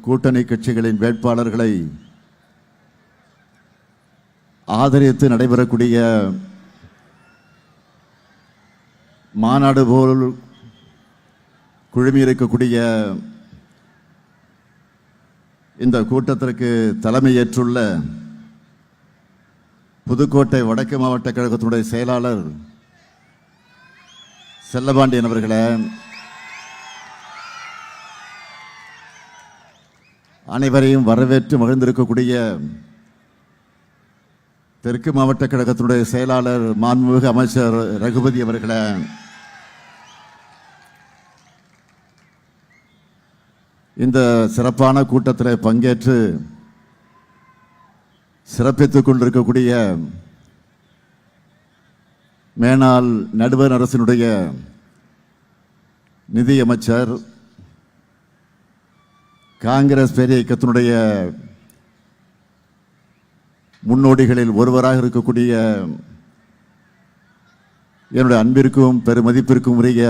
கூட்டணி கட்சிகளின் வேட்பாளர்களை ஆதரித்து நடைபெறக்கூடிய மாநாடு போல் குழுமியிருக்கக்கூடிய இந்த கூட்டத்திற்கு தலைமையேற்றுள்ள புதுக்கோட்டை வடக்கு மாவட்ட கழகத்தினுடைய செயலாளர் செல்லபாண்டியன் அவர்களே, அனைவரையும் வரவேற்று மகிழ்ந்திருக்கக்கூடிய தெற்கு மாவட்ட கழகத்தினுடைய செயலாளர் மாண்புமிகு அமைச்சர் ரகுபதி அவர்களே, இந்த சிறப்பான கூட்டத்தில் பங்கேற்று சிறப்பித்துக் கொண்டிருக்கக்கூடிய மேனாள் நடுவர் அரசினுடைய நிதியமைச்சர், காங்கிரஸ் பேரிய இயக்கத்தினுடைய முன்னோடிகளில் ஒருவராக இருக்கக்கூடிய என்னுடைய அன்பிற்கும் பெருமதிப்பிற்கும் உரிய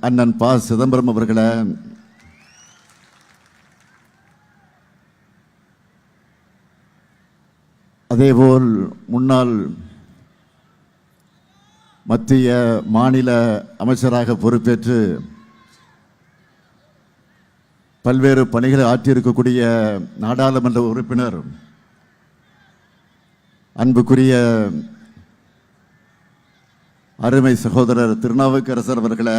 அண்ணன் ப. சிதம்பரம் அவர்களே, அதேபோல் முன்னாள் மத்திய மாநில அமைச்சராக பொறுப்பேற்று பல்வேறு பணிகளை ஆற்றியிருக்கக்கூடிய நாடாளுமன்ற உறுப்பினர் அன்புக்குரிய அருமை சகோதரர் திருநாவுக்கரசர் அவர்களே,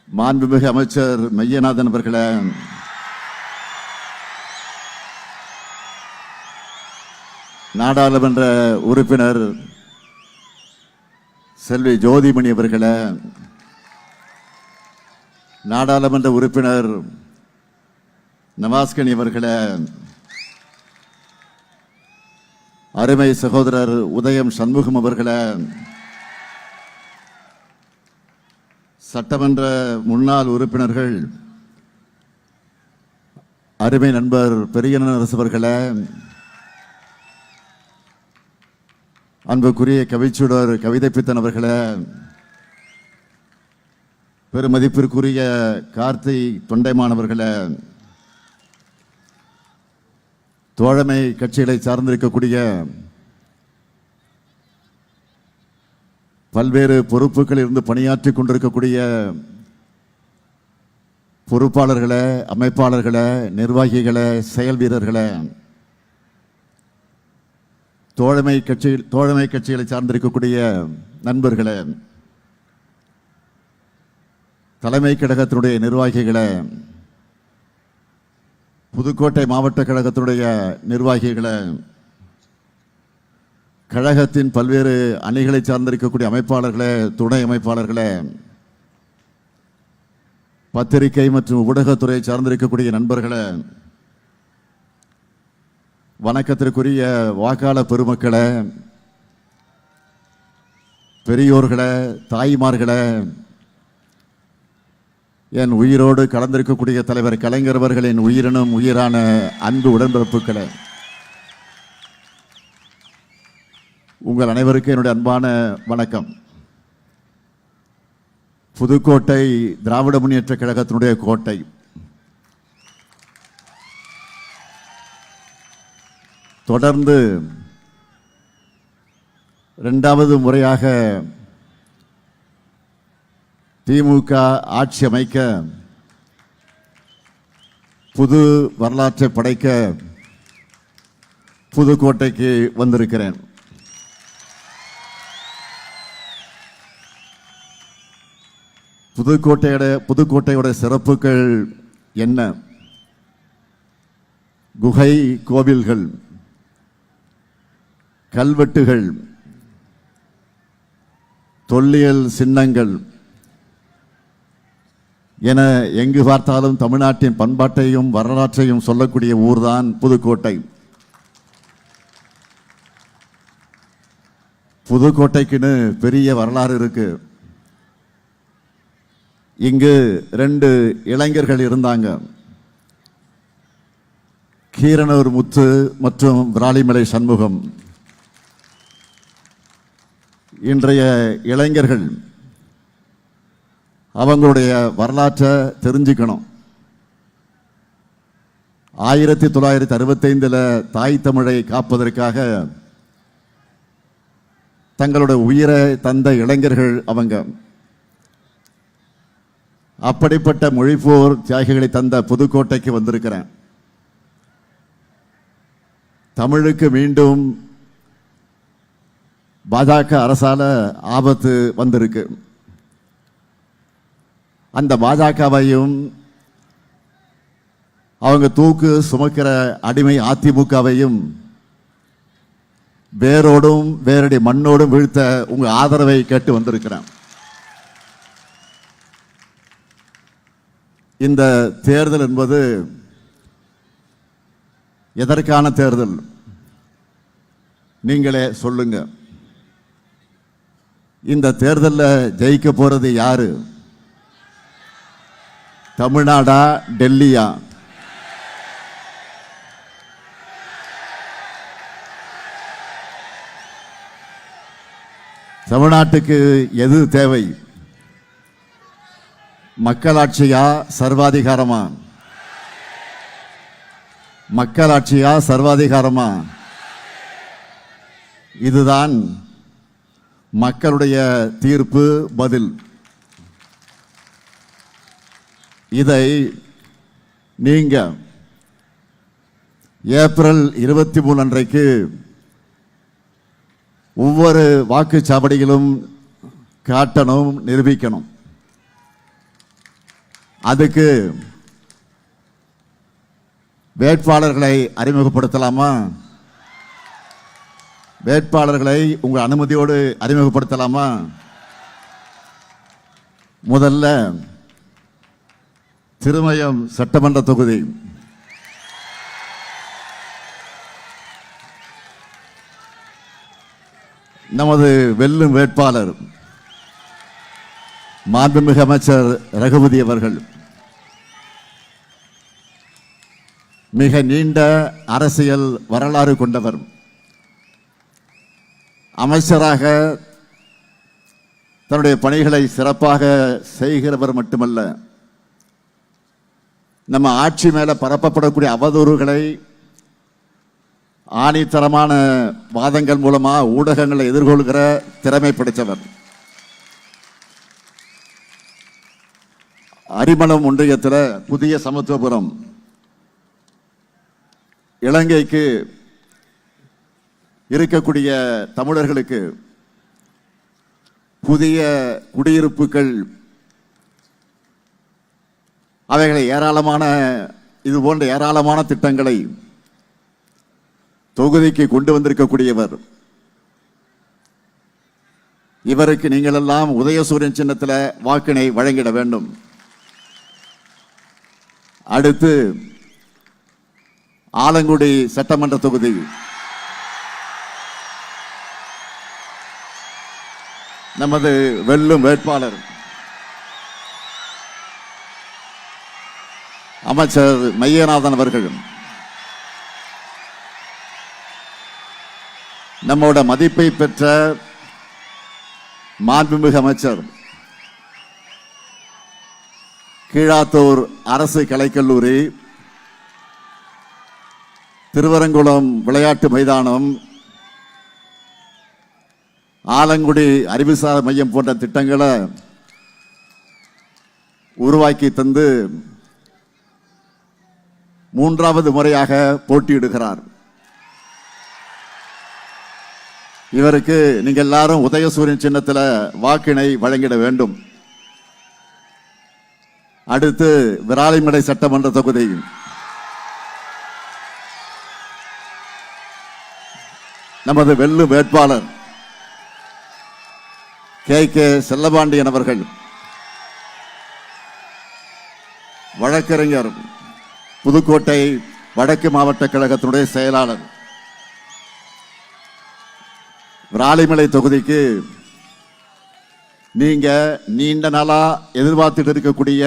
மாண்புமிகு அமைச்சர் மெய்யநாதன் அவர்களே, நாடாளுமன்ற உறுப்பினர் செல்வி ஜோதிமணி அவர்களே, நாடாளுமன்ற உறுப்பினர் நவாஸ்கனி அவர்களே, அருமை சகோதரர் உதயம் சண்முகம் அவர்களே, சட்டமன்ற முன்னாள் உறுப்பினர்கள் அருமை நண்பர் பெரியனரசு அவர்களே, அன்புக்குரிய கவிச்சுடர் கவிதைப்பித்தன் அவர்களே, பெருமதிப்பிற்குரிய கார்த்தி தொண்டைமான் அவர்களே, தோழமை கட்சிகளை சார்ந்திருக்கக்கூடிய பல்வேறு பொறுப்புகளில் இருந்து பணியாற்றிக் கொண்டிருக்கக்கூடிய பொறுப்பாளர்களே, அமைப்பாளர்களே, நிர்வாகிகளே, செயல் வீரர்களே, தோழமை கட்சிகளை சார்ந்திருக்கக்கூடிய நண்பர்களே, தலைமை கழகத்தினுடைய நிர்வாகிகளே, புதுக்கோட்டை மாவட்ட கழகத்தினுடைய நிர்வாகிகளே, கழகத்தின் பல்வேறு அணிகளை சார்ந்திருக்கக்கூடிய அமைப்பாளர்களே, துணை அமைப்பாளர்களே, பத்திரிகை மற்றும் ஊடகத்துறை சார்ந்திருக்கக்கூடிய நண்பர்களே, வணக்கத்திற்குரிய வாக்காளர் பெருமக்களே, பெரியோர்களே, தாய்மார்களே, என் உயிரோடு கலந்திருக்கக்கூடிய தலைவர் கலைஞர் அவர்களின் உயிரினும் உயிரான அன்பு உடன்பிறப்புகளே, உங்கள் அனைவருக்கும் என்னுடைய அன்பான வணக்கம். புதுக்கோட்டை திராவிட முன்னேற்ற கழகத்தினுடைய கோட்டை. தொடர்ந்து இரண்டாவது முறையாக திமுக ஆட்சி அமைக்க, புது வரலாற்றை படைக்க புதுக்கோட்டைக்கு வந்திருக்கிறேன். புதுக்கோட்டையோட சிறப்புகள் என்ன? குகை கோவில்கள், கல்வெட்டுகள், தொல்லியல் சின்னங்கள் என எங்கு பார்த்தாலும் தமிழ்நாட்டின் பண்பாட்டையும் வரலாற்றையும் சொல்லக்கூடிய ஊர்தான் புதுக்கோட்டை. புதுக்கோட்டைக்குன்னு பெரிய வரலாறு இருக்கு. இங்கு 2 இளைஞர்கள் இருந்தாங்க, கீரனூர் முத்து மற்றும் விராலிமலை சண்முகம். இன்றைய இளைஞர்கள் அவங்களுடைய வரலாற்றை தெரிஞ்சுக்கணும். 1965 தாய் தமிழை காப்பதற்காக தங்களுடைய உயிரை தந்த இளைஞர்கள் அவங்க. அப்படிப்பட்ட மொழிப்போர் தியாகிகளை தந்த புதுக்கோட்டைக்கு வந்திருக்கிறேன். தமிழுக்கு மீண்டும் பாஜக அரசால ஆபத்து வந்திருக்கு. அந்த பாஜகவையும் அவங்க தூக்கு சுமக்கிற அடிமை அதிமுகவையும் வேரோடும் வேரடி மண்ணோடும் வீழ்த்த உங்க ஆதரவை கேட்டு வந்திருக்கிறேன். இந்த தேர்தல் என்பது எதற்கான தேர்தல்? நீங்களே சொல்லுங்க. இந்த தேர்தலில் ஜெயிக்க போறது யாரு? தமிழ்நாடா, டெல்லியா? தமிழ்நாட்டுக்கு எது தேவை? மக்களாட்சியா, சர்வாதிகாரமா? மக்களாட்சியா, சர்வாதிகாரமா? இதுதான் மக்களுடைய தீர்ப்பு, பதில். இதை நீங்க ஏப்ரல் 23 அன்றைக்கு ஒவ்வொரு வாக்குச்சாவடியிலும் காட்டணும், நிரூபிக்கணும். அதுக்கு வேட்பாளர்களை அறிமுகப்படுத்தலாமா? வேட்பாளர்களை உங்க அனுமதியோடு அறிமுகப்படுத்தலாமா? முதல்ல திருமயம் சட்டமன்ற தொகுதி. நமது வெல்லும் வேட்பாளர் மாண்புமிகு அமைச்சர் ரகுபதி அவர்கள். மிக நீண்ட அரசியல் வரலாறு கொண்டவர். அமைச்சராக தன்னுடைய பணிகளை சிறப்பாக செய்கிறவர் மட்டுமல்ல, நம்ம ஆட்சி மேல பரப்பப்படக்கூடிய அவதூறுகளை ஆணித்தரமான வாதங்கள் மூலமா ஊடகங்களை எதிர்கொள்கிற திறமை படைத்தவர். அரிமளம் ஒன்றியத்தில் புதிய சமத்துவபுரம், இலங்கைக்கு இருக்கக்கூடிய தமிழர்களுக்கு புதிய குடியிருப்புகள், அவைகளை ஏராளமான இது போன்ற ஏராளமான திட்டங்களை தொகுதிக்கு கொண்டு வந்திருக்கக்கூடியவர். இவருக்கு நீங்கள் எல்லாம் உதயசூரியன் சின்னத்தில் வாக்கினை வழங்கிட வேண்டும். அடுத்து ஆலங்குடி சட்டமன்ற தொகுதி. நமது வெல்லும் வேட்பாளர் அமைச்சர் மையநாதன் அவர்கள். நம்மோட மதிப்பை பெற்ற மாண்புமிகு அமைச்சர், கீழாத்தூர் அரசு கலைக்கல்லூரி, திருவரங்குளம் விளையாட்டு மைதானம், ஆலங்குடி அறிவுசார் மையம் போன்ற திட்டங்களை உருவாக்கி தந்து மூன்றாவது முறையாக போட்டியிடுகிறார். இவருக்கு நீங்க எல்லாரும் உதயசூரியன் சின்னத்தில் வாக்கினை வழங்கிட வேண்டும். அடுத்து விராலிமலை சட்டமன்ற தொகுதி. நமது வெல்லும் வேட்பாளர் கே செல்லபாண்டியன் அவர்கள், வழக்கறிஞர், புதுக்கோட்டை வடக்கு மாவட்ட கழகத்தினுடைய செயலாளர். விராலிமலை தொகுதிக்கு நீங்க நீண்ட நாளா எதிர்பார்த்துட்டு இருக்கக்கூடிய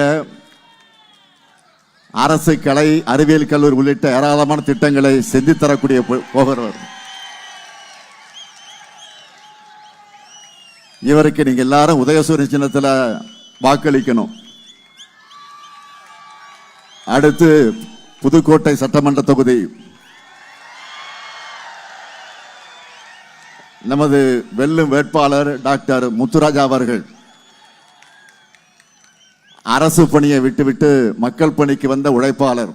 அரசு கலை அறிவியல் கல்லூரி உள்ளிட்ட ஏராளமான திட்டங்களை செஞ்சு தரக்கூடிய போகிறவர். இவருக்கு நீங்க எல்லாரும் உதயசூரியன் சின்னத்தில் வாக்களிக்கணும். அடுத்து புதுக்கோட்டை சட்டமன்ற தொகுதி நமது வெல்லும் வேட்பாளர் டாக்டர் முத்துராஜா அவர்கள் அரசு பணியை விட்டுவிட்டு மக்கள் பணிக்கு வந்த உழைப்பாளர்.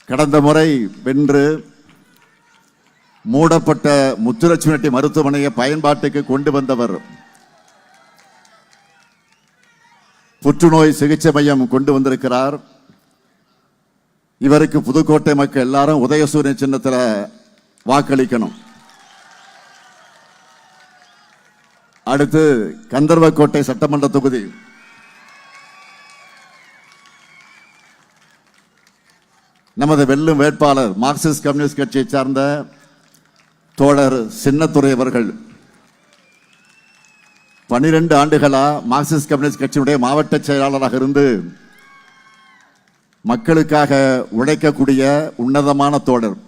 கடந்த முறை வென்று மூடப்பட்ட முத்துலட்சுமி மருத்துவமனையை பயன்பாட்டுக்கு கொண்டு வந்தவர். புற்றுநோய் சிகிச்சை மையம் கொண்டு வந்திருக்கிறார். இவருக்கு புதுக்கோட்டை மக்கள் எல்லாரும் உதயசூரியன் சின்னத்தில் வாக்களிக்கணும். அடுத்து கந்தர்வக்கோட்டை சட்டமன்ற தொகுதி நமது வெல்லும் வேட்பாளர் மார்க்சிஸ்ட் கம்யூனிஸ்ட் கட்சியை சார்ந்த தோழர் சின்னத்துரை அவர்கள் 12 ஆண்டுகளா மார்க்சிஸ்ட் கம்யூனிஸ்ட் கட்சியுடைய மாவட்ட செயலாளராக இருந்து மக்களுக்காக உழைக்கக்கூடிய உன்னதமான தோழர்.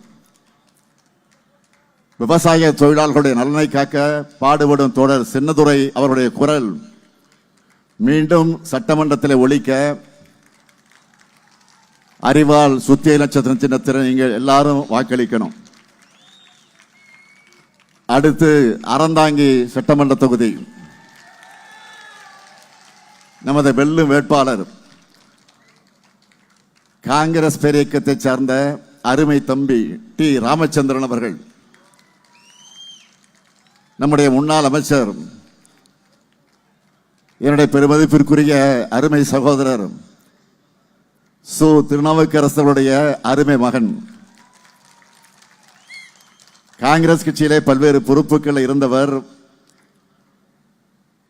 விவசாய தொழிலாளர்களுடைய நலனை காக்க பாடுபடும் தோழர் சின்னதுரை அவருடைய குரல் மீண்டும் சட்டமன்றத்தில் ஒலிக்க அறிவால் சுத்திய நட்சத்திர சின்னத்தில் நீங்கள் எல்லாரும் வாக்களிக்கணும். அடுத்து அறந்தாங்கி சட்டமன்ற தொகுதி நமது வெல்லும் வேட்பாளர் காங்கிரஸ் பேரியக்கத்தை சார்ந்த அருமை தம்பி டி ராமச்சந்திரன் அவர்கள். நம்முடைய முன்னாள் அமைச்சர், என்னுடைய பெருமதிப்பிற்குரிய அருமை சகோதரர் சு திருநாவுக்கரசருடைய அருமை மகன். காங்கிரஸ் கட்சியிலே பல்வேறு பொறுப்புகள் இருந்தவர்.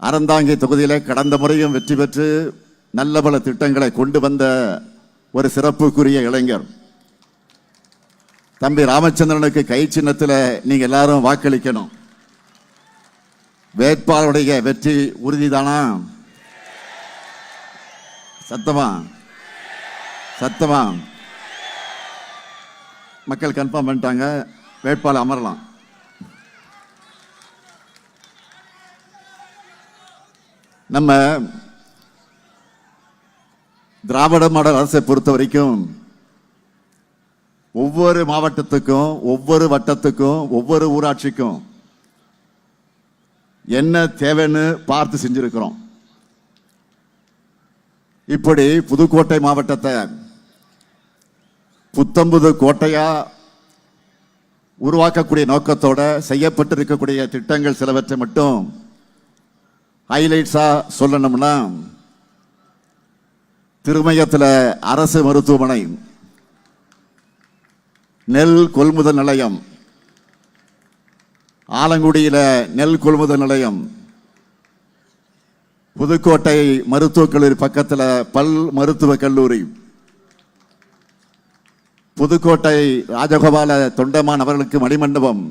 அறந்தாங்கி தொகுதியிலே கடந்த முறையும் வெற்றி பெற்று நல்ல பல திட்டங்களை கொண்டு வந்த ஒரு சிறப்புக்குரிய இளைஞர். தம்பி ராமச்சந்திரனுக்கு கை சின்னத்தில் நீங்க எல்லாரும் வாக்களிக்கணும். வேட்பாளருடைய வெற்றி உறுதிதானா? சத்தமா சத்தமா மக்கள் கன்ஃபார்ம் பண்ணிட்டாங்க. வேட்பாளர் அமரலாம். நம்ம திராவிட மாடல் அரசை பொறுத்த வரைக்கும் ஒவ்வொரு மாவட்டத்துக்கும் ஒவ்வொரு வட்டத்துக்கும் ஒவ்வொரு ஊராட்சிக்கும் என்ன தேவைன்னு பார்த்து செஞ்சிருக்கிறோம். இப்படி புதுக்கோட்டை மாவட்டத்தை புத்தம்புது கோட்டையா உருவாக்கக்கூடிய நோக்கத்தோட செய்யப்பட்டிருக்கக்கூடிய திட்டங்கள் சிலவற்றை மட்டும் ஹைலைட்ஸா சொல்லணும்னா, திருமயத்தில் அரசு மருத்துவமனை, நெல் கொள்முதல் நிலையம், ஆலங்குடியில நெல் கொள்முதல் நிலையம், புதுக்கோட்டை மருத்துவக் கல்லூரி பக்கத்தில் பல் மருத்துவக் கல்லூரி, புதுக்கோட்டை ராஜகோபால தொண்டமான் அவர்களுக்கு மணிமண்டபம்,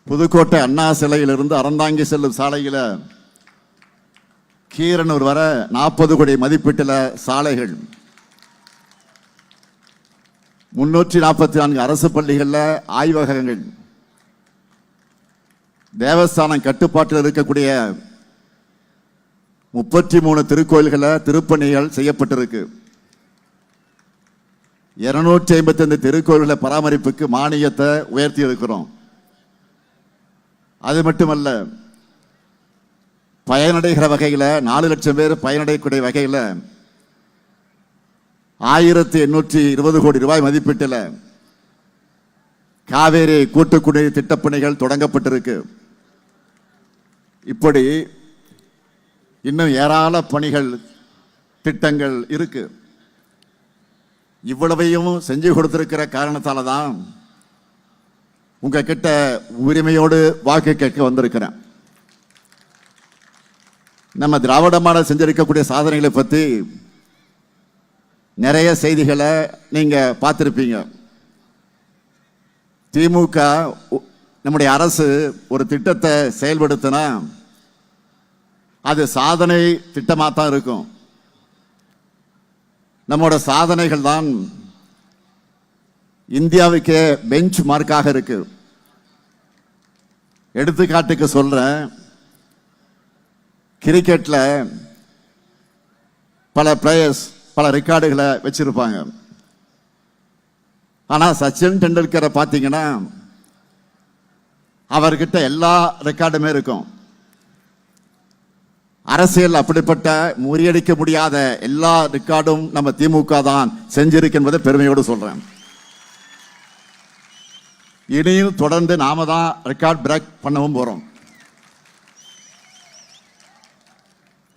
புதுக்கோட்டை அண்ணா சிலையிலிருந்து அறந்தாங்கி செல்லும் சாலையில் கீரனூர் வர 40 கோடி மதிப்பீட்டில் சாலைகள், 344 அரசு பள்ளிகளில் ஆய்வகங்கள், தேவஸ்தானம் கட்டுப்பாட்டில் இருக்கக்கூடிய 33 திருக்கோயில்களில் திருப்பணிகள் செய்யப்பட்டிருக்கு. 255 திருக்கோயில்களை பராமரிப்புக்கு மானியத்தை உயர்த்தி இருக்கிறோம். அது மட்டுமல்ல, பயனடைகிற வகையில் 4 லட்சம் பேர் பயனடையக்கூடிய வகையில் 1820 கோடி ரூபாய் மதிப்பீட்டில் காவேரி கூட்டுக்குடிநீர் திட்டப்பணிகள் தொடங்கப்பட்டிருக்கு. இப்படி இன்னும் ஏராள பணிகள் திட்டங்கள் இருக்கு. இவ்வளவையும் செஞ்சு கொடுத்திருக்கிற காரணத்தால தான் உங்ககிட்ட உரிமையோடு வாக்கு கேட்க வந்திருக்கிறேன். நம்ம திராவிட மாடல் செஞ்சிருக்கக்கூடிய சாதனைகளை பற்றி நிறைய செய்திகளை நீங்க பார்த்திருப்பீங்க. திமுக நம்முடைய அரசு ஒரு திட்டத்தை செயல்படுத்தினா அது சாதனை திட்டமாக தான் இருக்கும். நம்மோட சாதனைகள் தான் இந்தியாவுக்கே பெஞ்ச் மார்க்காக இருக்கு. எடுத்துக்காட்டுக்கு சொல்றேன், கிரிக்கெட்ல பல பிளேயர்ஸ் பல ரெக்கார்டுகளை வச்சிருப்பாங்க. ஆனா சச்சின் டெண்டுல்கரை பார்த்தீங்கன்னா அவர்கிட்ட எல்லா ரெக்கார்டுமே இருக்கும். அரசியல் அப்படிப்பட்ட முறியடிக்க முடியாத எல்லா ரெக்கார்டும் நம்ம திமுக தான் செஞ்சிருக்கு என்பதை பெருமையோடு சொல்றேன். இனியும் தொடர்ந்து நாம தான் ரெக்கார்ட் பிரேக் பண்ணவும் போறோம்.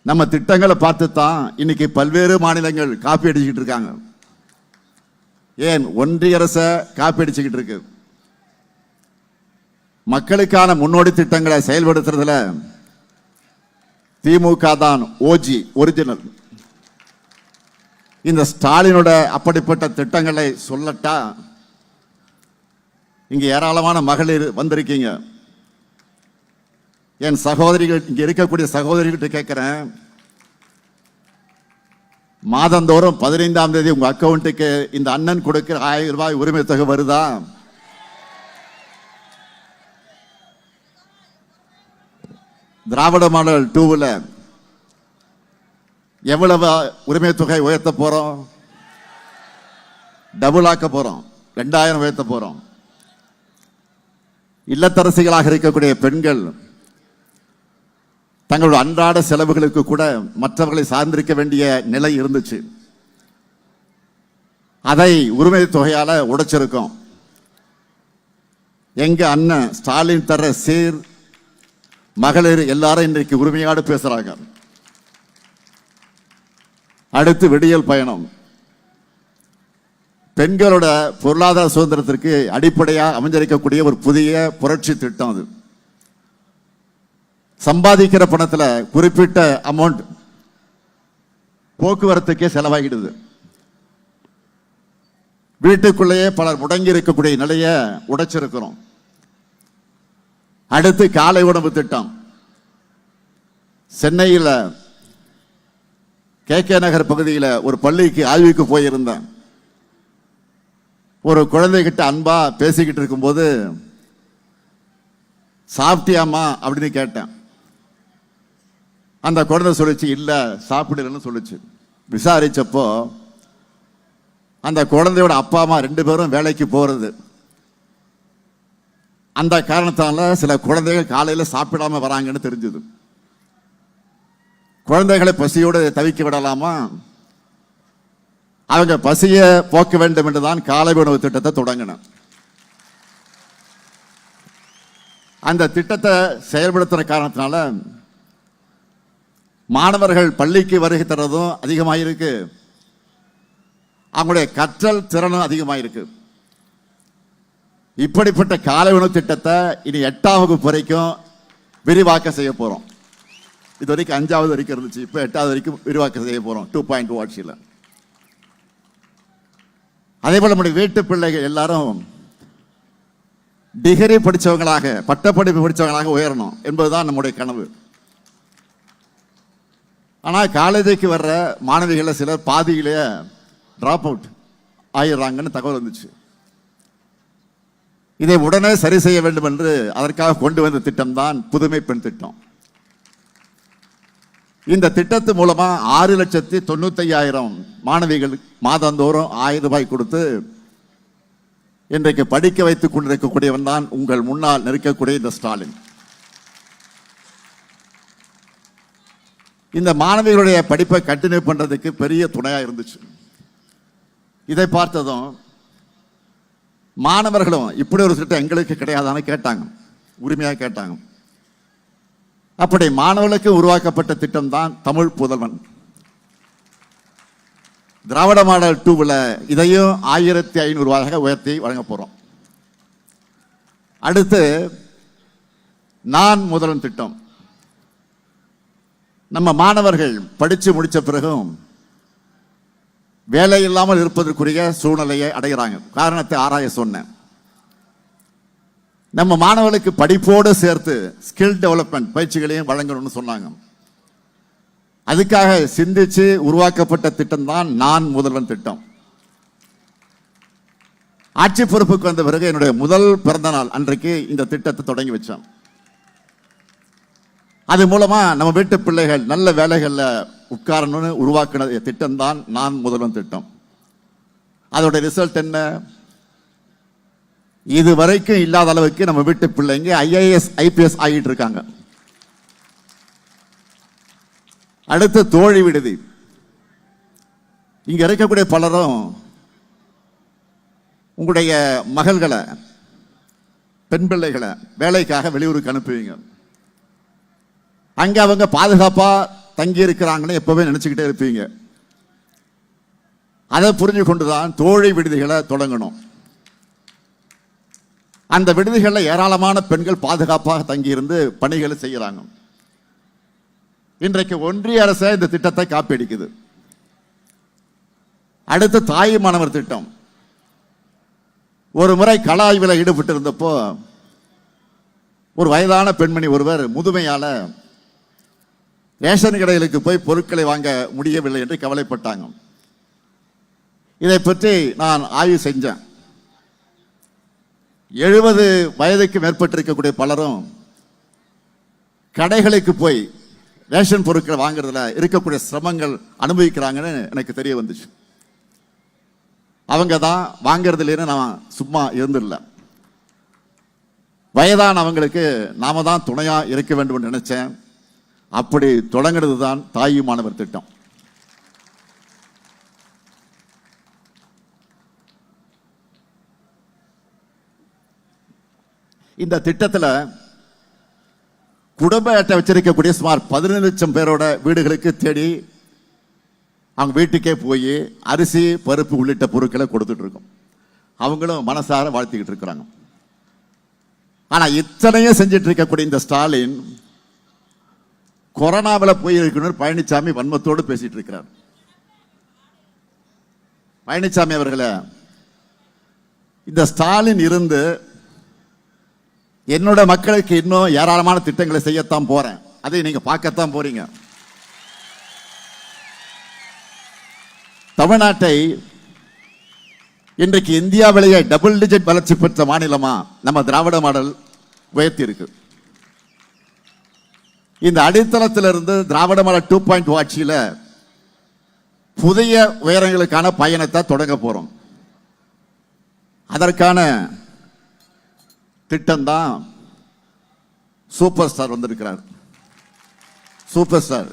நம்ம திட்டங்களை பார்த்து தான் இன்னைக்கு பல்வேறு மாநிலங்கள் காப்பி அடிச்சுக்கிட்டு இருக்காங்க. ஏன் ஒன்றிய அரச காப்பி அடிச்சுக்கிட்டு இருக்கு. மக்களுக்கான முன்னோடி திட்டங்களை செயல்படுத்துறதுல திமுக தான் ஓஜி, ஒரிஜினல். இந்த ஸ்டாலினோட அப்படிப்பட்ட திட்டங்களை சொல்லட்டா, இங்க ஏராளமான மகளிர் வந்திருக்கீங்க. என் சகோதரிகள், இங்க இருக்கக்கூடிய சகோதரிகிட்ட கேட்கிறேன், மாதந்தோறும் 15ஆம் தேதி உங்க அக்கௌண்ட்டுக்கு இந்த அண்ணன் கொடுக்கிற 1000 ரூபாய் உரிமை தொகை வருதா? திராவிட மாடல் 2ல எவ்வளவு உரிமை தொகை உயர்த்த போறோம்? டபுள் ஆக்க போறோம். 2000 உயர்த்த போறோம். இல்லத்தரசிகளாக இருக்கக்கூடிய பெண்கள் தங்களுடைய அன்றாட செலவுகளுக்கு கூட மற்றவர்களை சார்ந்திருக்க வேண்டிய நிலை இருந்துச்சு. அதை உரிமை தொகையால உடைச்சிருக்கோம். எங்க அண்ணன் ஸ்டாலின் தர சீர் மகளிர் எல்லாரும் இன்றைக்கு உரிமையோடு பேசுறாங்க. அடுத்து விடியல் பயணம். பெண்களோட பொருளாதார சுதந்திரத்திற்கு அடிப்படையாக அமைஞ்சிருக்கக்கூடிய ஒரு புதிய புரட்சி திட்டம். அது சம்பாதிக்கிற பணத்துல குறிப்பிட்ட அமௌண்ட் போக்குவரத்துக்கே செலவாகிடுது. வீட்டுக்குள்ளேயே பலர் முடங்கி இருக்கக்கூடிய நிலையை உடைச்சிருக்கிறோம். அடுத்து காலை உணவு திட்டம். சென்னையில் KK நகர் பகுதியில் ஒரு பள்ளிக்கு ஆய்வுக்கு போயிருந்தேன். ஒரு குழந்தைகிட்ட அன்பா பேசிக்கிட்டு இருக்கும்போது, சாப்பிட்டியாமா அப்படின்னு கேட்டேன். அந்த குழந்தை சொல்லிச்சு, இல்ல சாப்பிடலன்னு சொல்லிச்சு. விசாரிச்சப்போ அந்த குழந்தையோட அப்பா அம்மா 2 பேரும் வேலைக்கு போறது. அந்த காரணத்தால சில குழந்தைகள் காலையில் சாப்பிடாம வராங்கன்னு தெரிஞ்சது. குழந்தைகளை பசியோடு தவிக்க விடலாமா? அவங்க பசிய போக்க வேண்டும் என்றுதான் காலை உணவு திட்டத்தை தொடங்கின. அந்த திட்டத்தை செயல்படுத்துற காரணத்தினால மாணவர்கள் பள்ளிக்கு வருகை தரதும் அதிகமாயிருக்கு, அவங்களுடைய கற்றல் திறனும் அதிகமாயிருக்கு. இப்படிப்பட்ட காலை உணவு திட்டத்தை இனி 8ஆம் வகுப்பு வரைக்கும் விரிவாக்க செய்ய போறோம். இது வரைக்கும் 5வது வரைக்கும் இருந்துச்சு, இப்ப 8வது வரைக்கும் விரிவாக்க செய்ய போறோம் 2.2 ஆட்சியில். அதே போல நம்முடைய வீட்டு பிள்ளைகள் எல்லாரும் டிகிரி படித்தவங்களாக, பட்டப்படிப்பு படித்தவங்களாக உயரணும் என்பதுதான் நம்முடைய கனவு. ஆனால் காலேஜுக்கு வர்ற மாணவிகளை சிலர் பாதியிலேயே டிராப் அவுட் ஆயிடுறாங்கன்னு தகவல் வந்துச்சு. இதை உடனே சரி செய்ய வேண்டும் என்று அதற்காக கொண்டு வந்த திட்டம் தான் புதுமை பெண் திட்டம். இந்த திட்டத்து மூலமா 6,95,000 மாணவிகள் மாதந்தோறும் 1000 ரூபாய் கொடுத்து இன்றைக்கு படிக்க வைத்துக் கொண்டிருக்கக்கூடியவன் தான் உங்கள் முன்னால் நிற்கக்கூடிய இந்த ஸ்டாலின். இந்த மாணவிகளுடைய படிப்பை கண்டினியூ பண்றதுக்கு பெரிய துணையா இருந்துச்சு. இதை பார்த்ததும் மாணவர்களும் இப்படி ஒரு திட்டம் எங்களுக்கு கிடையாதான்னு கேட்டாங்க, உரிமையா கேட்டாங்க. அப்படி மாணவர்களுக்கு உருவாக்கப்பட்ட திட்டம் தான் தமிழ் புதல்வன். திராவிட மாடல் 2ல இதையும் 1500 ரூபாயாக உயர்த்தி வழங்க போறோம். அடுத்து நான் முதல்வன் திட்டம். நம்ம மாணவர்கள் படிச்சு முடிச்ச பிறகும் வேலை இல்லாமல் இருப்பதற்குரிய சூழ்நிலையை அடைகிறாங்க. காரணத்தை ஆராய சொன்னேன். நம்ம மாணவர்களுக்கு படிப்போடு சேர்த்து ஸ்கில் டெவலப்மெண்ட் பயிற்சிகளையும் வழங்கணும்னு சொன்னாங்க. அதுக்காக சிந்திச்சு உருவாக்கப்பட்ட திட்டம் தான் நான் முதல்வன் திட்டம். ஆட்சி பொறுப்புக்கு வந்த பிறகு என்னுடைய முதல் பிறந்த நாள் அன்றைக்கு இந்த திட்டத்தை தொடங்கி வச்சோம். அது மூலமா நம்ம வீட்டு பிள்ளைகள் நல்ல வேலைகளில் உட்காரணும்னு உருவாக்கின திட்டம் தான் நான் முதல்வன் திட்டம். அதோட ரிசல்ட் என்ன? இது வரைக்கும் இல்லாத அளவுக்கு நம்ம வீட்டு பிள்ளைங்க ஐஏஎஸ் ஐபிஎஸ் ஆகிட்டு இருக்காங்க. அடுத்து தோழி விடுதி. இங்க இருக்கக்கூடிய பலரும் உங்களுடைய மகள்களை, பெண் பிள்ளைகளை வேலைக்காக வெளியூருக்கு அனுப்புவீங்க. அங்க அவங்க பாதுகாப்பா தங்கி இருக்கிறாங்கன்னு எப்பவே நினைச்சுக்கிட்டே இருப்பீங்க. அதை புரிஞ்சு கொண்டுதான் தோழி விடுதிகளை தொடங்கணும். அந்த விடுதிகளில் ஏராளமான பெண்கள் பாதுகாப்பாக தங்கியிருந்து பணிகளை செய்கிறாங்க. இன்றைக்கு ஒன்றிய அரசு இந்த திட்டத்தை காப்பீடிக்குது. அடுத்து தாயுமானவர் திட்டம். ஒரு முறை கள ஆய்வில் ஈடுபட்டு இருந்தப்போ ஒரு வயதான பெண்மணி ஒருவர் முதுமையால ரேஷன் கடைகளுக்கு போய் பொருட்களை வாங்க முடியவில்லை என்று கவலைப்பட்டாங்க. இதை பற்றி நான் ஆய்வு செஞ்சேன். 70 வயதுக்கு மேற்பட்டிருக்கக்கூடிய பலரும் கடைகளுக்கு போய் ரேஷன் பொருட்களை வாங்குறதுல இருக்கக்கூடிய சிரமங்கள் அனுபவிக்கிறாங்கன்னு எனக்கு தெரிய வந்துச்சு. அவங்க தான் வாங்கறதுலேருந்து நான் சும்மா இருந்துடல. வயதான அவங்களுக்கு நாம தான் துணையா இருக்க வேண்டும் என்று நினைச்சேன். அப்படி தொடங்கிறது தான் தாயுமானவர் திட்டம். இந்த திட்டத்தில் குடும்ப அட்டை வச்சிருக்கக்கூடிய சுமார் 15 லட்சம் பேரோட வீடுகளுக்கு தேடி அவங்க வீட்டுக்கே போய் அரிசி பருப்பு உள்ளிட்ட பொருட்களை கொடுத்துட்டு இருக்கோம். அவங்களும் மனசார வாழ்த்திக்கிட்டு இருக்கிறாங்க. ஆனா இத்தனையும் செஞ்சிட்டு இருக்கக்கூடிய இந்த ஸ்டாலின் கொரோனாவில் போயிருக்கணும் பழனிசாமி வன்மத்தோடு பேசிட்டு இருக்கிறார். பழனிசாமி அவர்களே, இந்த ஸ்டாலின் இருந்து என்னோட மக்களுக்கு இன்னும் ஏராளமான திட்டங்களை செய்யத்தான் போறேன். அதை நீங்க பார்க்கத்தான் போறீங்க. தமிழ்நாட்டை இன்றைக்கு இந்தியாவிலேயே டபுள் டிஜிட் வளர்ச்சி பெற்ற மாநிலமா நம்ம திராவிட மாடல் உயர்த்தி இருக்கு. இந்த அடித்தளத்திலிருந்து திராவிட மாடல் 2.0 ஆட்சியில புதிய உயரங்களுக்கான பயணத்தை தொடங்க போறோம். அதற்கான திட்டம் தான் சூப்பர் ஸ்டார் வந்திருக்கிறார். சூப்பர் ஸ்டார்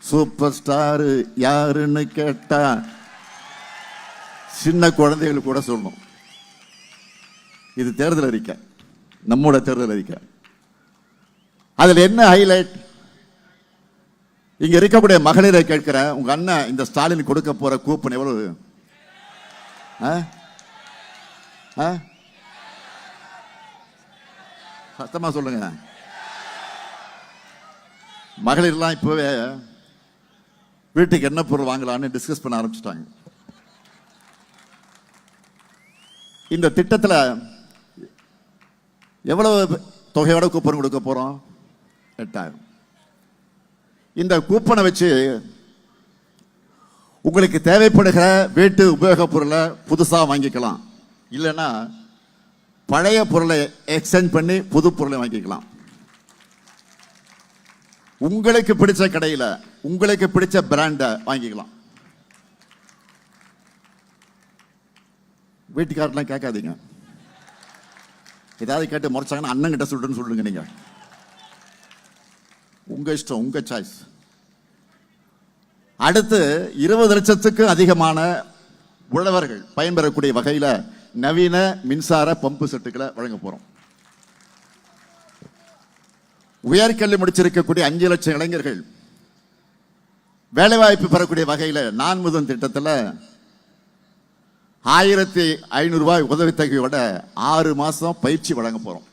சூப்பர் ஸ்டார் யாருன்னு கேட்டா சின்ன குழந்தைகள் கூட சொல்லணும். இது தேர்தல் அறிக்கை, நம்மோட தேர்தல் அறிக்கை. அதுல என்ன ஹைலைட்? இங்க இருக்கக்கூடிய மகளிரை கேட்கிறேன், உங்க அண்ணன் இந்த ஸ்டாலின் கொடுக்க போற கூப்பன் எவ்வளவு? சத்தமா சொல்லுங்க. மகளிர்லாம் இப்பவே வீட்டுக்கு என்ன பொருள் வாங்கலான்னு டிஸ்கஸ் பண்ண ஆரம்பிச்சுட்டாங்க. இந்த திட்டத்தில் எவ்வளவு தொகையோட கூப்பன் கொடுக்க போறோம்? 8000. இந்த கூப்பனை வச்சு உங்களுக்கு தேவைப்படுகிற வீட்டு உபயோகப் பொருளை புதுசா வாங்கிக்கலாம். இல்லைன்னா பழைய பொருளை எக்ஸ்சேஞ்ச் பண்ணி புது பொருளை வாங்கிக்கலாம். உங்களுக்கு பிடிச்ச கடையில் உங்களுக்கு பிடிச்ச பிராண்டை வாங்கிக்கலாம். வீட்டுக்காரெல்லாம் கேட்காதீங்க. ஏதாவது கேட்டு முறைச்சாங்கன்னா அண்ணன் கிட்ட சொல்றேன்னு சொல்லுங்க. நீங்க உங்க இஷ்டம், உங்க சாய்ஸ். அடுத்து 20 லட்சத்துக்கு அதிகமான உழவர்கள் பயன்பெறக்கூடிய வகையில நவீன மின்சார பம்பு செட்டுகளை வழங்க போறோம். உயர்கல்வி முடிச்சிருக்கக்கூடிய 5 லட்சம் இளைஞர்கள் வேலைவாய்ப்பு பெறக்கூடிய வகையில நான் முதல் திட்டத்தில் 1500 ரூபாய் உதவித்தொகையோட 6 மாசம் பயிற்சி வழங்க போறோம்.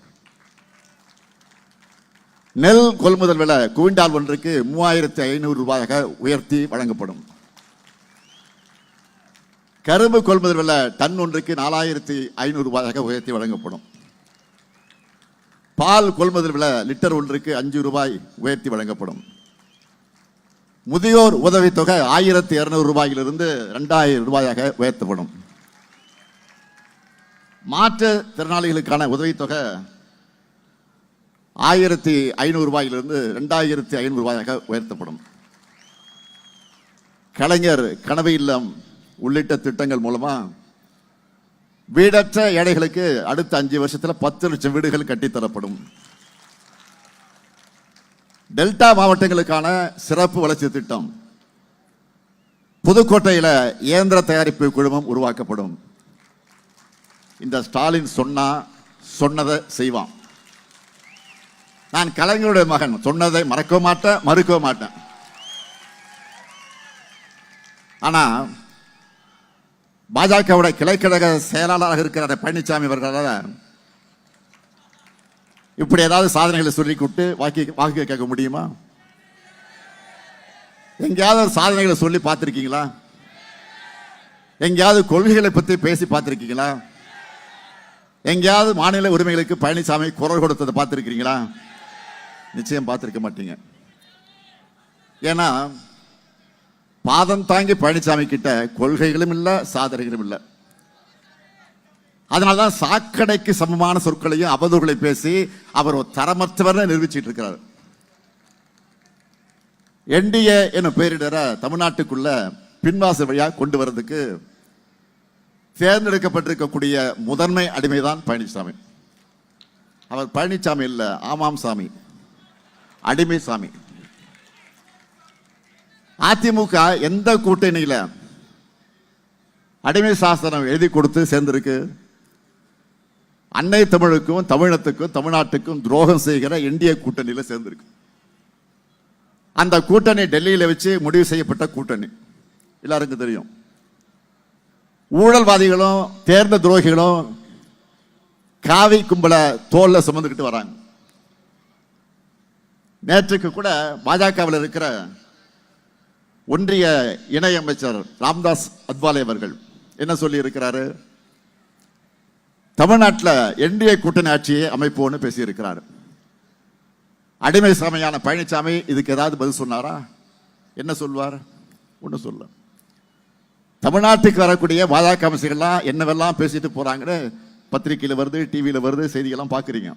நெல் கொள்முதல் விலை குவிண்டால் ஒன்றுக்கு 3500 ரூபாயாக உயர்த்தி வழங்கப்படும். கரும்பு கொள்முதல் விலை டன் ஒன்றுக்கு 4500 ரூபாயாக உயர்த்தி வழங்கப்படும். பால் கொள்முதல் விலை லிட்டர் ஒன்றுக்கு 5 ரூபாய் உயர்த்தி வழங்கப்படும். முதியோர் உதவித்தொகை 1200 ரூபாயிலிருந்து 2000 ரூபாயாக உயர்த்தப்படும். மாற்றுத் திறனாளிகளுக்கான உதவித்தொகை 1500 ரூபாயிலிருந்து 2500 ரூபாயாக உயர்த்தப்படும். கலைஞர் கனவு இல்லம் உள்ளிட்ட திட்டங்கள் மூலமா வீடற்ற ஏழைகளுக்கு அடுத்த 5 வருஷத்தில் 10 லட்சம் வீடுகள் கட்டித்தரப்படும். டெல்டா மாவட்டங்களுக்கான சிறப்பு வளர்ச்சி திட்டம், புதுக்கோட்டையில் இயந்திர தயாரிப்பு குழுமம் உருவாக்கப்படும். இந்த ஸ்டாலின் சொன்னதை செய்வான். நான் கலைஞருடைய மகன், சொன்னதை மறக்க மாட்டேன், மறுக்க மாட்டேன். ஆனா பாஜகவுடைய கிளைக்கழக செயலாளராக இருக்கிற பழனிசாமி அவர்களால் இப்படி ஏதாவது சாதனைகளை சொல்லிவிட்டு வாக்கு கேட்க முடியுமா? எங்கேயாவது சாதனைகளை சொல்லி பார்த்திருக்கீங்களா? எங்கேயாவது கொள்கைகளை பற்றி பேசி பார்த்திருக்கீங்களா? எங்கேயாவது மாநில உரிமைகளுக்கு பழனிசாமி குரல் கொடுத்ததை பார்த்திருக்கிறீங்களா? நிச்சயம் பார்த்திருக்க மாட்டீங்க. ஏன்னா பாதம் தாங்கி பழனிசாமி கிட்ட கொள்கைகளும் இல்லை, சாதனைகளும் இல்லை. அதனால்தான் சாக்கடைக்கு சமமான சொற்களையும் அவதூறுகளை பேசி அவர் ஒரு தரமற்றவர் நிரூபிச்சிட்டு இருக்கிறார். என்டிஏ என்னும் பெயரிடற தமிழ்நாட்டுக்குள்ள பின்வாசல் வழியாக கொண்டு வரதுக்கு தேர்ந்தெடுக்கப்பட்டிருக்கக்கூடிய முதன்மை அடிமைதான் பழனிசாமி. அவர் பழனிசாமி இல்ல, ஆமாம் சாமி, அடிமை சாமி. அதிமுக எந்த கூட்டணியில அடிமை சாசனம் எழுதி கொடுத்து சேர்ந்திருக்கு? அன்னை தமிழுக்கும் தமிழத்துக்கும் தமிழ்நாட்டுக்கும் துரோகம் செய்கிற என்டிஏ கூட்டணியில சேர்ந்திருக்கு. அந்த கூட்டணி டெல்லியில வச்சு முடிவு செய்யப்பட்ட கூட்டணி எல்லாருக்கும் தெரியும். ஊழல்வாதிகளும் தேர்ந்த துரோகிகளும் காவி கும்பலை தோல்ல சுமந்துக்கிட்டு வராங்க. நேற்றுக்கு கூட பாஜகவில் இருக்கிற ஒன்றிய இணையமைச்சர் ராம்தாஸ் அத்வாலே அவர்கள் என்ன சொல்லி இருக்கிறாரு? தமிழ்நாட்டில் என்டிஏ கூட்டணி ஆட்சியை அமைப்போன்னு பேசி இருக்கிறார். அடிமை சாமியான பழனிசாமி இதுக்கு ஏதாவது பதில் சொன்னாரா? என்ன சொல்வார்? ஒன்றும் சொல்ல. தமிழ்நாட்டுக்கு வரக்கூடிய பாஜக அமைச்சர்கள்லாம் என்னவெல்லாம் பேசிட்டு போறாங்கன்னு பத்திரிகையில் வருது, டிவியில் வருது, செய்திகள்லாம் பார்க்குறீங்க.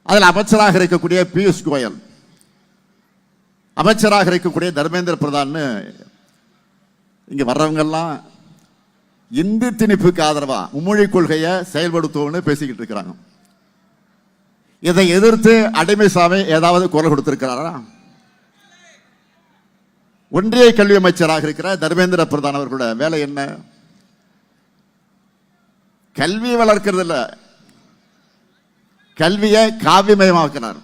அதில் அமைச்சராக இருக்கக்கூடிய பியூஷ் கோயல், அமைச்சராக இருக்கக்கூடிய தர்மேந்திர பிரதான், இங்க வர்றவங்கெல்லாம் இந்தி திணிப்புக்கு ஆதரவா மும்மொழி கொள்கையை செயல்படுத்துவோம்னு பேசிக்கிட்டு இருக்கிறாங்க. இதை எதிர்த்து அடிமை சாமி ஏதாவது குரல் கொடுத்திருக்கிறாரா? ஒன்றிய கல்வி அமைச்சராக இருக்கிற தர்மேந்திர பிரதான் அவர்களோட வேலை என்ன? கல்வியை வளர்க்கிறது இல்ல, கல்வியை காவியமயமாக்கிறார்.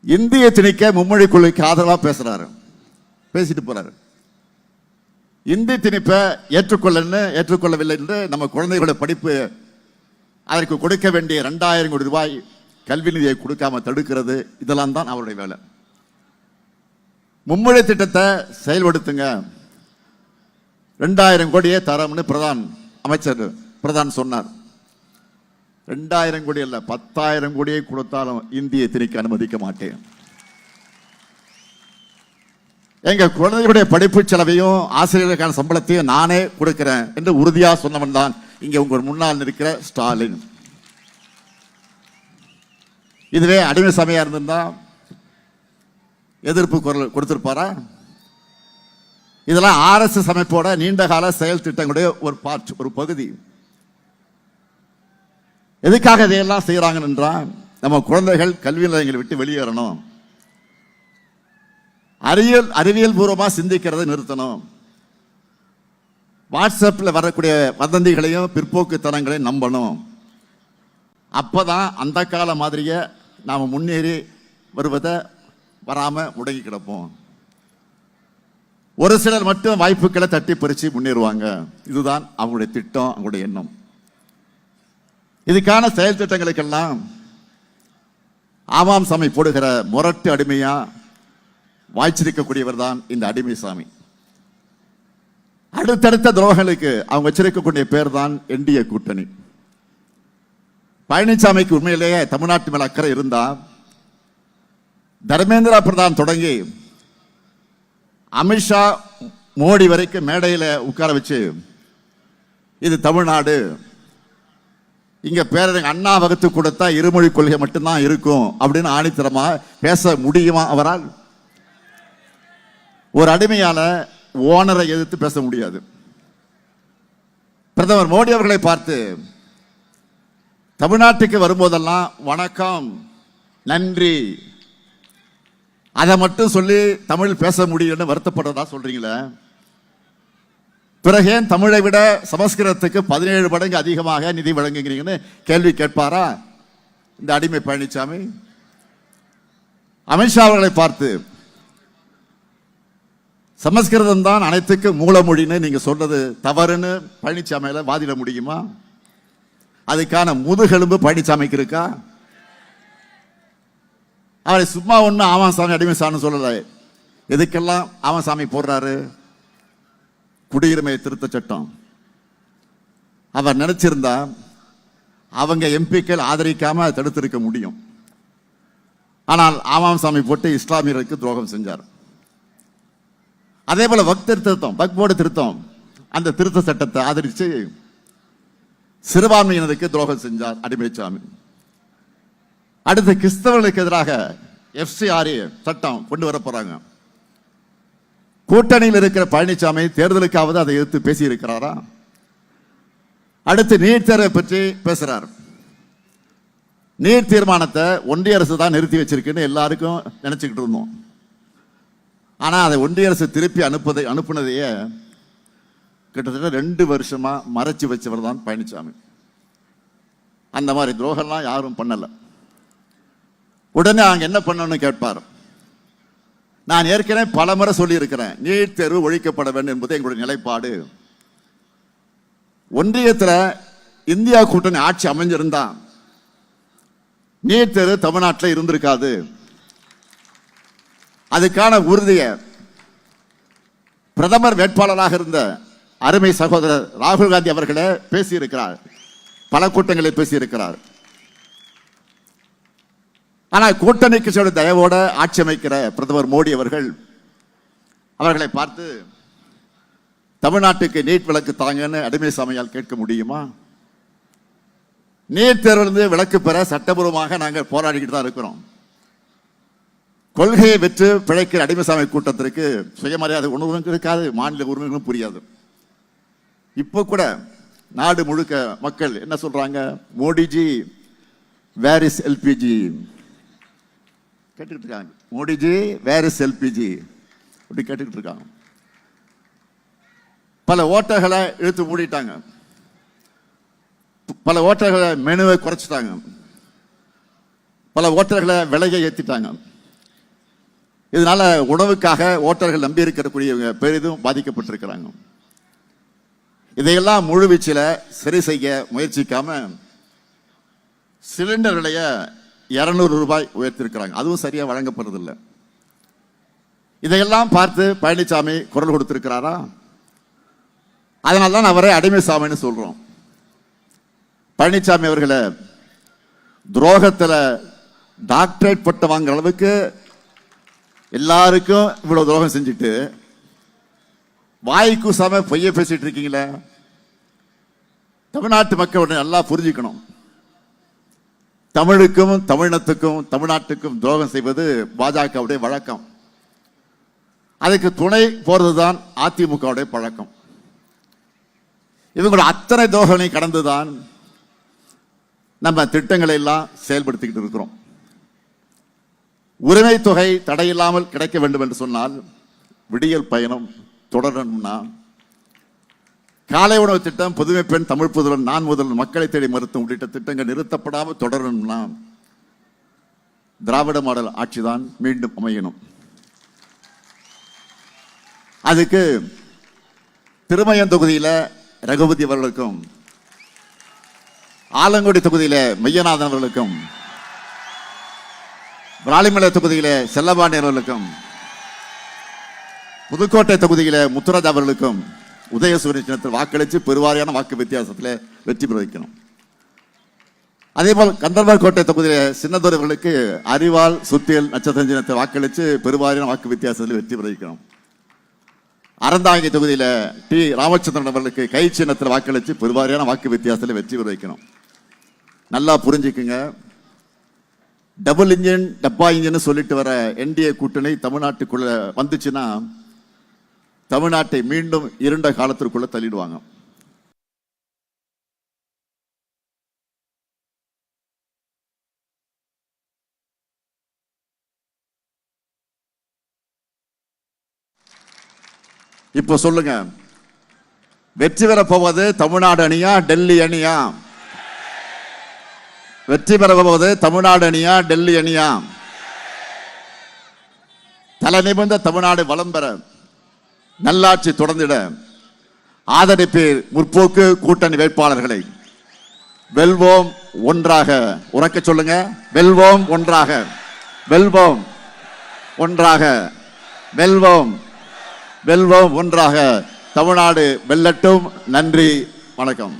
இந்திய திணிக்க மும்மொழி கொள்கைக்கு ஆதரவா பேசுறாரு, பேசிட்டு போறாரு. இந்தி திணிப்பை ஏற்றுக்கொள்ளவில்லை என்று நம்ம குழந்தைகளோட படிப்பு அதற்கு கொடுக்க வேண்டிய 2000 கோடி ரூபாய் கல்வி நிதியை கொடுக்காம தடுக்கிறது, இதெல்லாம் தான் அவருடைய வேலை. மும்மொழி திட்டத்தை செயல்படுத்துங்க, 2000 கோடியே தரம்னு அமைச்சர் பிரதான் சொன்னார். 2000 கோடி அல்ல, 10,000 கோடியை கொடுத்தாலும் இந்திய திணிக்க அனுமதிக்க மாட்டேன். எங்க குழந்தைகளுடைய படிப்பு செலவையும் ஆசிரியர்களுக்கான சம்பளத்தையும் நானே கொடுக்கிறேன் என்று உறுதியா சொன்னவன் தான் இங்க உங்கள் முன்னால் இருக்கிற ஸ்டாலின். இதுவே அடிமை சாமியா இருந்திருந்தா எதிர்ப்பு குரல் கொடுத்திருப்பாரா? இதெல்லாம் RSS அமைப்போட நீண்டகால செயல் திட்டங்களுடைய ஒரு பார்ட், ஒரு பகுதி. எதுக்காக இதையெல்லாம் செய்யறாங்க என்றால், நம்ம குழந்தைகள் கல்வி நிலையங்களை விட்டு வெளியேறணும், அறிவியல் பூர்வமா சிந்திக்கிறதை நிறுத்தணும், வாட்ஸ்அப்பில் வரக்கூடிய வதந்திகளையும் பிற்போக்குத்தனங்களையும் நம்பணும். அப்பதான் அந்த கால மாதிரியே நாம முன்னேறி வருவதை வராம முடங்கி கிடப்போம். ஒரு சிலர் மட்டும் வாய்ப்புகளை தட்டி பறிச்சு முன்னேறுவாங்க. இதுதான் அவங்களுடைய திட்டம், அவங்களுடைய எண்ணம். இதுக்கான செயல் திட்டங்களுக்கெல்லாம் ஆமாம் சாமி போடுகிற முரட்டு அடிமையா வாய்ச்சிருக்கக்கூடியவர் தான் இந்த அடிமை சாமி. அடுத்தடுத்த துரோகங்களுக்கு அவங்க வச்சிருக்கக்கூடிய பேர் தான் என்டிஏ கூட்டணி. பழனிசாமிக்கு உண்மையிலேயே தமிழ்நாட்டு மேல் அக்கறை இருந்தா தர்மேந்திர பிரதான் தொடங்கி அமித்ஷா மோடி வரைக்கும் மேடையில் உட்கார வச்சு இது தமிழ்நாடு, இங்க பேரறிஞர் அண்ணா வகுத்து கொடுத்தா இருமொழி கொள்கை மட்டும்தான் இருக்கும் அப்படின்னு ஆணித்தரமா பேச முடியுமா அவரால்? ஒரு அடிமையால ஓனரை எதிர்த்து பேச முடியாது. பிரதமர் மோடி அவர்களை பார்த்து தமிழ்நாட்டுக்கு வரும்போதெல்லாம் வணக்கம், நன்றி, அதை மட்டும் சொல்லி தமிழ் பேச முடியும்னு வருத்தப்படுறதா சொல்றீங்களே. பிறகு ஏன் தமிழை விட சமஸ்கிருதத்துக்கு 17 மடங்கு அதிகமாக நிதி வழங்குகிறீங்கன்னு கேள்வி கேட்பாரா இந்த அடிமை பழனிசாமி? அமித்ஷா அவர்களை பார்த்து சமஸ்கிருதம் தான் அனைத்துக்கும் மூலமொழின்னு நீங்க சொல்றது தவறுன்னு பழனிசாமியில வாதிட முடியுமா? அதுக்கான முதுகெலும்பு பழனிசாமிக்கு இருக்கா? அவரை சும்மா ஒண்ணு ஆமாம் சாமி அடிமை சாமி சொல்லல. எதுக்கெல்லாம் ஆமாம் சாமி போடுறாரு? குடியுரிமை திருத்த சட்டம் அவர் நினைச்சிருந்தா அவங்க எம்பிக்கள் ஆதரிக்காம தடுத்திருக்க முடியும். ஆனால் ஆமாம் சாமி போட்டு இஸ்லாமியர்களுக்கு துரோகம் செஞ்சார். அதே போல வக்ஃப் திருத்தம், வக்ஃப் போர்டு திருத்தம், அந்த திருத்த சட்டத்தை ஆதரிச்சு சிறுபான்மையினருக்கு துரோகம் செஞ்சார் அடிமைசாமி. அடுத்து கிறிஸ்தவர்களுக்கு எதிராக FCRA சட்டம் கொண்டு வர போறாங்க. கூட்டணியில் இருக்கிற பழனிசாமி தேர்தலுக்காவது அதை எதிர்த்து பேசி இருக்கிறாரா? அடுத்து நீட் தேர்வை பற்றி பேசுறார். நீட் தீர்மானத்தை ஒன்றிய அரசு தான் நிறுத்தி வச்சிருக்குன்னு எல்லாருக்கும் நினைச்சுக்கிட்டு இருந்தோம். ஆனா அதை ஒன்றிய அரசு திருப்பி அனுப்புனதையே கிட்டத்தட்ட 2 வருஷமா மறைச்சு வச்சவர் தான் பழனிசாமி. அந்த மாதிரி துரோகம்லாம் யாரும் பண்ணல. உடனே அங்க என்ன பண்ணணும்னு கேட்பார். நான் ஏற்கனவே பல முறை சொல்லி இருக்கிறேன், நீட் தேர்வு ஒழிக்கப்பட வேண்டும் என்பது எங்களுடைய நிலைப்பாடு. ஒன்றியத்தில் இந்தியா கூட்டணி ஆட்சி அமைஞ்சிருந்தா நீட் தேர்வு தமிழ்நாட்டில் இருந்திருக்காது. அதுக்கான உறுதியை பிரதமர் வேட்பாளராக இருந்த அருமை சகோதரர் ராகுல் காந்தி அவர்களே பேசியிருக்கிறார், பல கூட்டங்களில் பேசியிருக்கிறார். ஆனால் கூட்டணி கட்சியோட தயவோட ஆட்சி அமைக்கிற பிரதமர் மோடி அவர்களை பார்த்து தமிழ்நாட்டுக்கு நீட் விலக்கு தாங்கன்னு அடிமைசாமியால் கேட்க முடியுமா? நீட் தேர்விலிருந்து விலக்கு பெற சட்டபூர்வமாக நாங்கள் போராடிக்கிட்டு தான் இருக்கிறோம். கொள்கையை வெற்று பிழைக்கிற அடிமைசாமி கூட்டத்திற்கு சுயமரியாதை உணர்வும் இருக்காது, மாநில உரிமைகளும் புரியாது. இப்போ கூட நாடு முழுக்க மக்கள் என்ன சொல்றாங்க? மோடிஜி வேர் இஸ் எல்பிஜி கேட்டுக்கிட்டு இருக்காங்க. மோடிஜி வேர் இஸ் எல்பிஜி அப்படி கேட்டுக்கிட்டு இருக்காங்க. பல ஓட்டர்களை இழுத்து மூடிட்டாங்க, பல ஓட்டர்களை மெனுவை குறைச்சிட்டாங்க, பல ஓட்டர்களை விலையை ஏற்றிட்டாங்க. இதனால உணவுக்காக ஓட்டர்கள் நம்பி இருக்கக்கூடிய பெரிதும் பாதிக்கப்பட்டிருக்கிறாங்க. இதையெல்லாம் முழுவீச்சில் சரி செய்ய முயற்சிக்காம சிலிண்டர் விலைய 200 ரூபாய் உயர்த்திருக்கிறாங்க. அதுவும் சரியா வழங்கப்படுறதில்லை. இதையெல்லாம் பார்த்து பழனிசாமி குரல் கொடுத்திருக்கிறாரா? அதனால்தான் அவரை அடிமைசாமின்னு சொல்றோம். பழனிசாமி அவர்களை துரோகத்தில் டாக்டரேட் பட்டம் வாங்குற அளவுக்கு எல்லாருக்கும் இவ்வளவு துரோகம் செஞ்சுட்டு வாய் கூசாம பொய்ய பேசிட்டு இருக்கீங்களே. தமிழ்நாட்டு மக்கள் நல்லா புரிஞ்சுக்கணும், தமிழுக்கும் தமிழினத்துக்கும் தமிழ்நாட்டுக்கும் துரோகம் செய்வது பாஜகவுடைய வழக்கம். அதுக்கு துணை போறதுதான் அதிமுகவுடைய பழக்கம். இவங்களோட அத்தனை துரோகங்களை கடந்துதான் நம்ம திட்டங்களை எல்லாம் செயல்படுத்திக்கிட்டு இருக்கிறோம். உரிமை தொகை தடையில்லாமல் கிடைக்க வேண்டும் என்று சொன்னால் விடியல் பயணம் தொடரணும்னா காலை உணவு திட்டம், புதுமை பெண், தமிழ் புதல்வன், நான் முதல்வன், மக்களை தேடி மருத்துவம் உள்ளிட்ட திட்டங்கள் நிறுத்தப்படாமல் தொடரணும்னா திராவிட மாடல் ஆட்சிதான் மீண்டும் அமையணும். அதுக்கு திருமயம் தொகுதியில ரகுபதி அவர்களுக்கும், ஆலங்குடி தொகுதியில மையநாதன் அவர்களுக்கும், விராலிமலை தொகுதியில செல்லபாண்டி அவர்களுக்கும், புதுக்கோட்டை தொகுதியில முத்துராஜ் அவர்களுக்கும் உதயசூரியன் சின்னத்தில் வாக்களித்து பெருவாரியான வாக்கு வித்தியாசத்தில் வெற்றி பெற வைக்கணும். அதே போல் கந்தர்வர்கோட்டை தொகுதியில சின்னதோர் அவர்களுக்கு அறிவால் சுத்தியல் நட்சத்திர சின்னத்தை வாக்களித்து பெருவாரியான வாக்கு வித்தியாசத்தில் வெற்றி பெற வைக்கணும். அறந்தாங்கி தொகுதியில டி ராமச்சந்திரன் அவர்களுக்கு கை சின்னத்தில் வாக்களித்து பெருவாரியான வாக்கு வித்தியாசத்தில் வெற்றி பெற வைக்கணும். நல்லா புரிஞ்சுக்குங்க, டபுள் இன்ஜின் டப்பா இன்ஜின் சொல்லிட்டு வர என்டிஏ கூட்டணி தமிழ்நாட்டுக்குள்ள வந்துச்சுன்னா தமிழ்நாட்டை மீண்டும் இருண்ட காலத்திற்குள்ள தள்ளிடுவாங்க. இப்போ சொல்லுங்க, வெற்றி பெற போவது தமிழ்நாடு அணியா டெல்லி அணியா? வெற்றி பெற போவது தமிழ்நாடு அணியா டெல்லி அணியா? தலை நிமிர்ந்த தமிழ்நாடு வளம் பெற, நல்லாட்சி தொடர்ந்திட ஆதரிப்பீர் முற்போக்கு கூட்டணி வேட்பாளர்களை. வெல்வோம் ஒன்றாக. உறக்க சொல்லுங்க, வெல்வோம் ஒன்றாக, வெல்வோம் ஒன்றாக, வெல்வோம் வெல்வோம் ஒன்றாக. தமிழ்நாடு வெல்லட்டும். நன்றி, வணக்கம்.